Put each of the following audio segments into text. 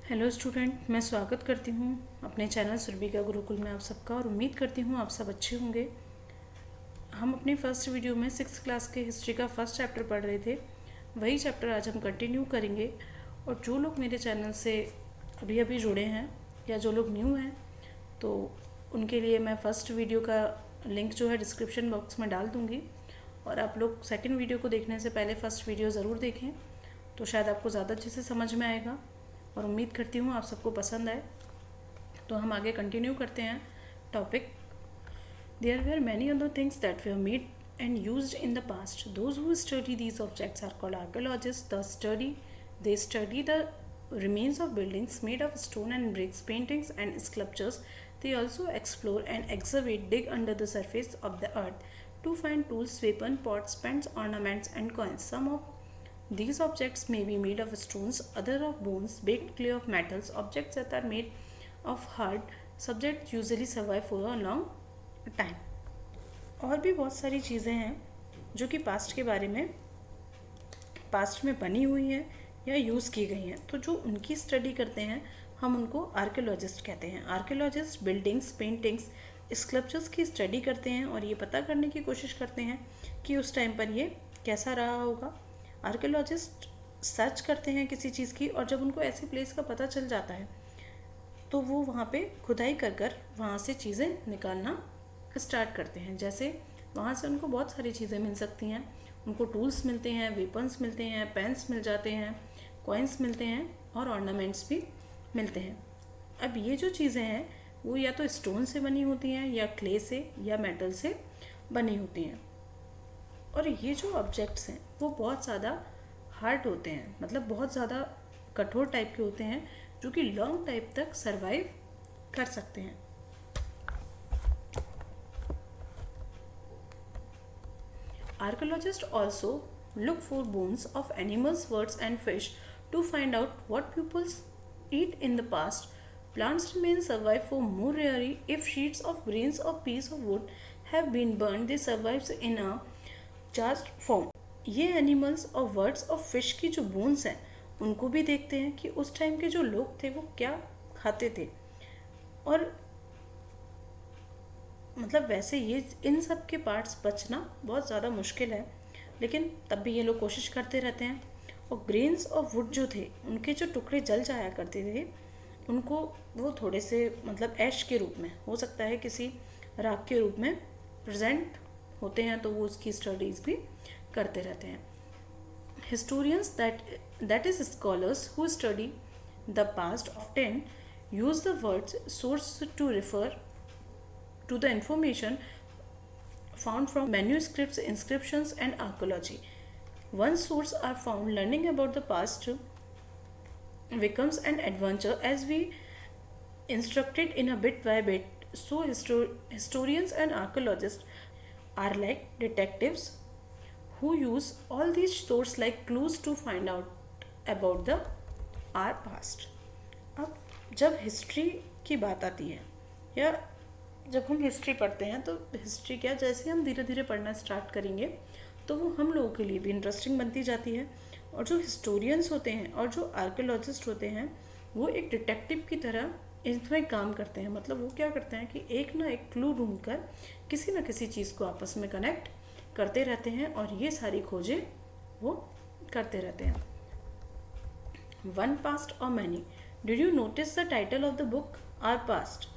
Hello student, मैं स्वागत करती हूँ अपने चैनल सुरभिका गुरुकुल में आप सबका और उम्मीद करती हूँ आप सब अच्छे होंगे। हम अपने फर्स्ट वीडियो में 6th क्लास के हिस्ट्री का फर्स्ट चैप्टर पढ़ रहे थे। वही चैप्टर आज हम कंटिन्यू करेंगे। और जो लोग मेरे चैनल से अभी अभी जुड़े हैं या जो लोग न्यू हैं तो उनके लिए मैं फ़र्स्ट वीडियो का लिंक जो है डिस्क्रिप्शन बॉक्स में डाल दूँगी। और आप लोग सेकेंड वीडियो को देखने से पहले फ़र्स्ट वीडियो ज़रूर देखें, तो शायद आपको ज़्यादा अच्छे से समझ में आएगा और उम्मीद करती हूँ आप सबको पसंद आए। तो हम आगे कंटिन्यू करते हैं topic. There were many other things that were made and used in the past. Those who study these objects are called archaeologist. They study the remains of buildings made of stone and bricks, paintings and sculptures. They also explore and excavate, dig under the surface of the earth to find tools, weapons, pots, pans, ornaments and coins. Some of these objects may be made of stones, other of bones, baked clay of metals. Objects that are made of hard subjects usually survive for a long time. और भी बहुत सारी चीज़ें हैं जो कि past के बारे में पास्ट में बनी हुई हैं या यूज़ की गई हैं, तो जो उनकी स्टडी करते हैं हम उनको आर्कियोलॉजिस्ट कहते हैं। आर्कियोलॉजिस्ट बिल्डिंग्स, पेंटिंग्स, स्कल्पचर्स की स्टडी करते हैं और ये पता करने की कोशिश करते हैं कि उस टाइम पर ये कैसा रहा होगा। आर्कियोलॉजिस्ट सर्च करते हैं किसी चीज़ की और जब उनको ऐसी प्लेस का पता चल जाता है तो वो वहाँ पे खुदाई कर कर वहाँ से चीज़ें निकालना स्टार्ट करते हैं। जैसे वहाँ से उनको बहुत सारी चीज़ें मिल सकती हैं, उनको टूल्स मिलते हैं, वेपन्स मिलते हैं, पेन्स मिल जाते हैं, कॉइन्स मिलते हैं और ऑर्नामेंट्स भी मिलते हैं। अब ये जो चीज़ें हैं वो या तो स्टोन से बनी होती हैं या क्ले से या मेटल से बनी होती हैं। और ये जो ऑब्जेक्ट्स हैं वो बहुत ज़्यादा हार्ड होते हैं, मतलब बहुत ज़्यादा कठोर टाइप के होते हैं जो कि लॉन्ग टाइम तक सरवाइव कर सकते हैं। Archaeologists also look for bones of animals, birds, and fish to find out what peoples eat in the past. Plants remain survive for more rarely. If sheets of grains or piece of wood have been burned, they survive in a charged form. ये animals और birds और fish की जो bones हैं उनको भी देखते हैं कि उस टाइम के जो लोग थे वो क्या खाते थे। और मतलब वैसे ये इन सब के पार्ट्स बचना बहुत ज़्यादा मुश्किल है, लेकिन तब भी ये लोग कोशिश करते रहते हैं। और ग्रेन्स और वुड जो थे उनके जो टुकड़े जल जाया करते थे उनको वो थोड़े से मतलब ऐश के रूप में, हो सकता है किसी राख के रूप में प्रेजेंट होते हैं, तो वो उसकी स्टडीज़ भी करते रहते हैं। Historians that is scholars who study the past often use the words source to refer to the information found from manuscripts, inscriptions and archaeology. Once sources are found, learning about the past becomes an adventure as we instructed in a bit by bit. So historians and archaeologists are like detectives who use all these sources like clues to find out about the our past. अब जब history की बात आती है या जब हम history पढ़ते हैं तो हिस्ट्री क्या, जैसे हम धीरे धीरे पढ़ना स्टार्ट करेंगे तो वो हम लोगों के लिए भी इंटरेस्टिंग बनती जाती है। और जो हिस्टोरियंस होते हैं और जो आर्कियोलॉजिस्ट होते हैं वो एक डिटेक्टिव की तरह इसमें काम करते हैं। मतलब वो क्या करते हैं कि एक ना एक क्लू ढूंढकर किसी न किसी चीज़ को आपस में कनेक्ट करते रहते हैं और ये सारी खोजें वो करते रहते हैं। वन पास्ट और many. Did you notice the title of the book our past?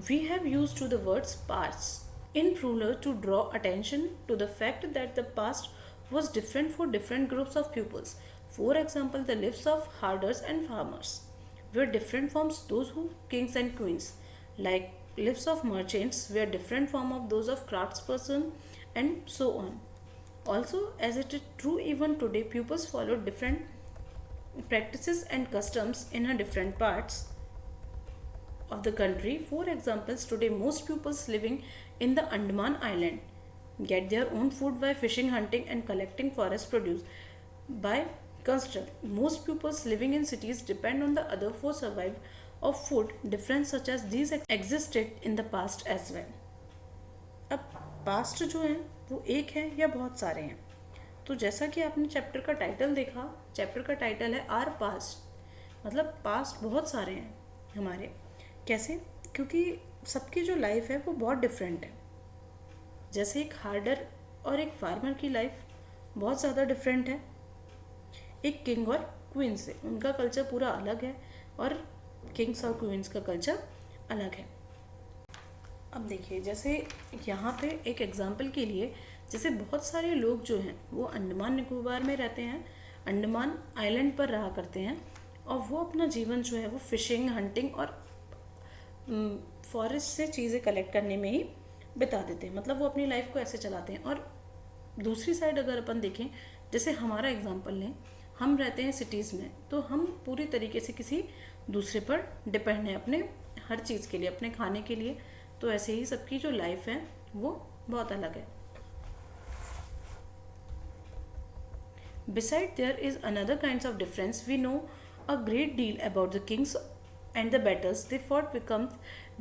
We have used to the words past in plural to draw attention to the fact that the past was different for different groups of peoples. For example, the lives of herders and farmers were different from those who kings and queens. Like lives of merchants were different from of those of craftsperson and so on. Also, as it is true even today, peoples follow different practices and customs in a different parts of the country. For examples, today most pupils living in the Andaman Island get their own food by fishing, hunting and collecting forest produce by construct. Most pupils living in cities depend on the other for survival of food. Difference such as these existed in the past as well. अब past जो है वो एक है या बहुत सारे हैं। तो जैसा कि आपने चैप्टर का टाइटल देखा, चैप्टर का टाइटल है आर पास्ट, मतलब पास्ट बहुत सारे हैं हमारे। कैसे? क्योंकि सबकी जो लाइफ है वो बहुत डिफरेंट है। जैसे एक हार्डर और एक फार्मर की लाइफ बहुत ज़्यादा डिफरेंट है। एक किंग और क्वीन से, उनका कल्चर पूरा अलग है और किंग्स और क्वींस का कल्चर अलग है। अब देखिए, जैसे यहाँ पे एक एग्जांपल के लिए, जैसे बहुत सारे लोग जो हैं वो अंडमान निकोबार में रहते हैं, अंडमान आइलैंड पर रहा करते हैं, और वो अपना जीवन जो है वो फिशिंग, हंटिंग और फॉरेस्ट से चीज़ें कलेक्ट करने में ही बिता देते हैं। मतलब वो अपनी लाइफ को ऐसे चलाते हैं। और दूसरी साइड अगर अपन देखें, जैसे हमारा एग्जांपल लें, हम रहते हैं सिटीज़ में, तो हम पूरी तरीके से किसी दूसरे पर डिपेंड हैं अपने हर चीज़ के लिए, अपने खाने के लिए। तो ऐसे ही सबकी जो लाइफ है वो बहुत अलग है। Beside, there is another kinds of difference. We know a great deal about the kings and the battles they fought becomes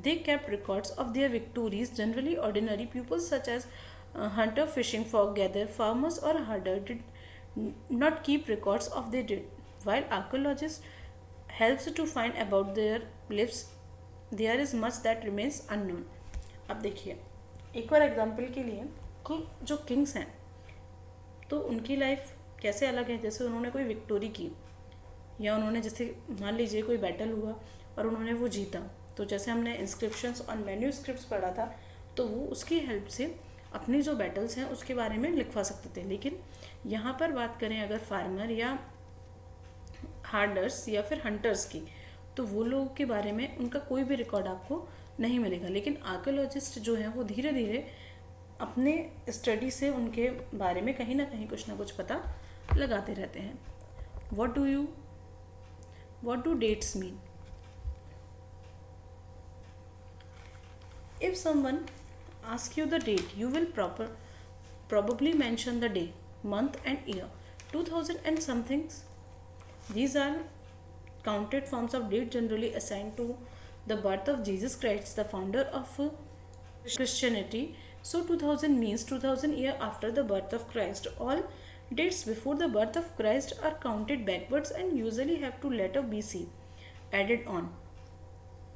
they kept records of their victories. Generally, ordinary people such as hunter, fishing, fog gather, farmers or herder did not keep records of they did. While archaeologists helps to find about their lives, there is much that remains unknown. अब देखिए, एक और example के लिए कि जो Kings हैं तो उनकी लाइफ कैसे अलग है। जैसे उन्होंने कोई विक्टोरी की, या उन्होंने जैसे मान लीजिए कोई बैटल हुआ और उन्होंने वो जीता, तो जैसे हमने इंस्क्रिप्शंस और मैन्यूस्क्रिप्ट्स पढ़ा था, तो वो उसकी हेल्प से अपनी जो बैटल्स हैं उसके बारे में लिखवा सकते थे। लेकिन यहाँ पर बात करें अगर फार्मर या हार्डर्स या फिर हंटर्स की, तो वो लोगों के बारे में उनका कोई भी रिकॉर्ड आपको नहीं मिलेगा। लेकिन आर्कियोलॉजिस्ट जो हैं वो धीरे धीरे अपने स्टडी से उनके बारे में कहीं ना कहीं कुछ ना कुछ पता लगाते रहते हैं। what do dates mean? If someone asks you the date, you will probably mention the day, month and year, 2000 and somethings. These are counted forms of date generally assigned to the birth of Jesus Christ, the founder of Christianity. So 2000 means 2000 year after the birth of Christ. All dates before the birth of Christ are counted backwards and usually have two letter BC added on.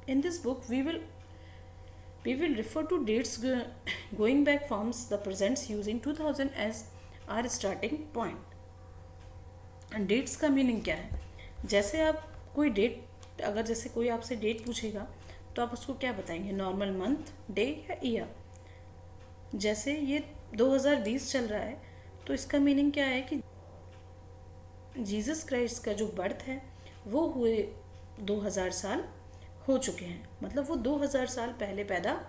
In this book, we will refer to dates going back forms the presents using 2000 as our starting point. And dates का meaning क्या है? जैसे आप कोई date, अगर जैसे कोई आपसे डेट पूछेगा तो आप उसको क्या बताएंगे? नॉर्मल मंथ, डे या ईयर। जैसे ये 2020 चल रहा है, तो इसका मीनिंग क्या है कि जीसस क्राइस्ट का जो बर्थ है वो हुए 2000 साल हो चुके हैं। मतलब वो 2000 साल पहले पैदा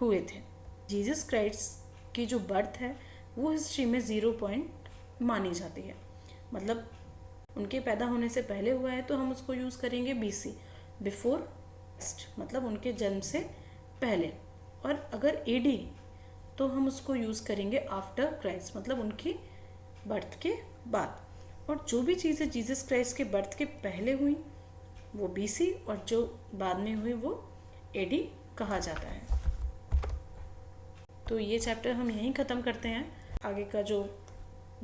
हुए थे। जीसस क्राइस्ट की जो बर्थ है वो हिस्ट्री में 0 पॉइंट मानी जाती है। मतलब उनके पैदा होने से पहले हुआ है तो हम उसको यूज़ करेंगे BC, बिफोर, मतलब उनके जन्म से पहले। और अगर AD तो हम उसको यूज़ करेंगे आफ्टर क्राइस्ट, मतलब उनकी बर्थ के बाद। और जो भी चीज़ें जीसस क्राइस्ट के बर्थ के पहले हुई वो BC, और जो बाद में हुई वो AD कहा जाता है। तो ये चैप्टर हम यहीं ख़त्म करते हैं। आगे का जो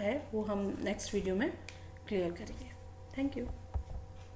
है वो हम नेक्स्ट वीडियो में क्लियर करेंगे। Thank you.